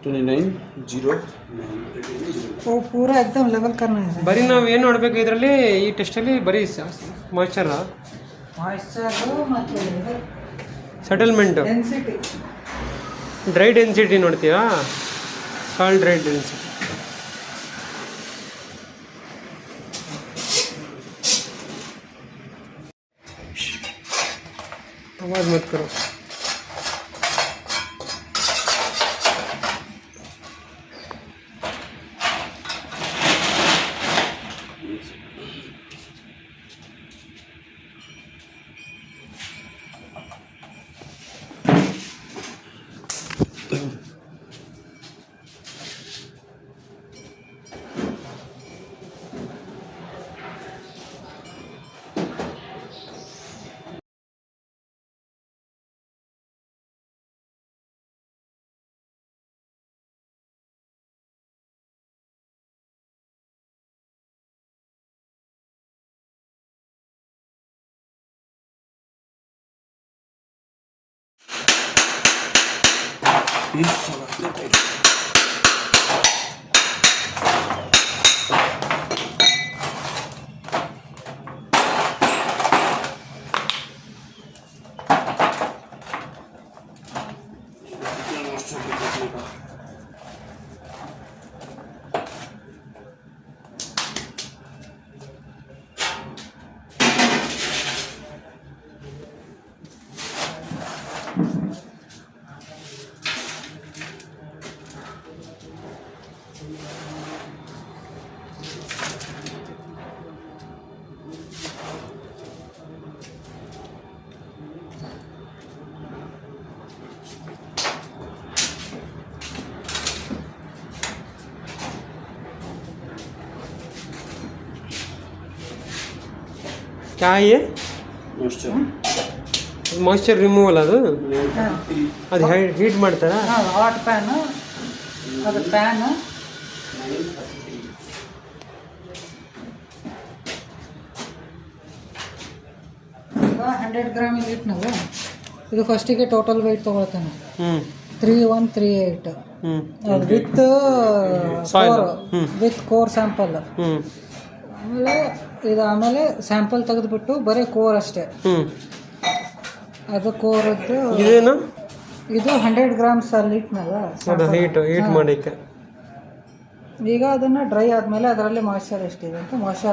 2909 वो पूरा एकदम लेवल करना है ಬರೀ ನಾವು ಏನು ನೋಡಬೇಕು ಇದರಲ್ಲಿ ಈ ಟೆಸ್ಟಲ್ಲಿ ಬರೀ ಮಾಯ್ಚರ್ ಮಾಯಿಶ್ಚರ್ ಮತ್ತು ಸೆಟಲ್ಮೆಂಟ್ ಡೆನ್ಸಿಟಿ ಡ್ರೈ ಡೆನ್ಸಿಟಿ ನೋಡ್ತೀಯಾ ಸಾಲ್ಟ್ ಡ್ರೈ ಡೆನ್ಸಿಟಿ आवाज मत करो क्या है ये ಮಾಯ್ಚರ್ ರಿಮೂವಲ್ ಅದು ಅದು ಹೀಟ್ ಮಾಡ್ತಾರಾ ಹಾಟ್ ಪ್ಯಾನ್ ಅದು ಪ್ಯಾನ್ 100 ಗ್ರಾಮ್ ಇಟ್ನಲ್ಲ ಇದು ಫಸ್ಟಿಗೆ ಟೋಟಲ್ ವೆಯ್ಟ್ ತೊಗೊಳ್ತಾನೆ 3138 ಅದು ವಿತ್ ಕೋರ್ ಸ್ಯಾಂಪಲ್ ಆಮೇಲೆ ಸ್ಯಾಂಪಲ್ ತೆಗೆದುಬಿಟ್ಟು ಬರೀ ಕೋರ್ ಅಷ್ಟೇ ಅದು ಕೋರದ್ದು ಇದೇನು ಇದು 100 ಗ್ರಾಮ್ಸ್ ಅಲ್ಲಿ ಇಟ್ನಲ್ಲ ಹೀಟ್ ಮಾಡಿಕ್ಕೆ ಈಗ ಅದನ್ನು ಡ್ರೈ ಆದಮೇಲೆ ಅದರಲ್ಲಿ ಮಾಯ್ಚರ್ ಎಷ್ಟಿದೆ ಅಂತ ಮಾಯ್ಚರ್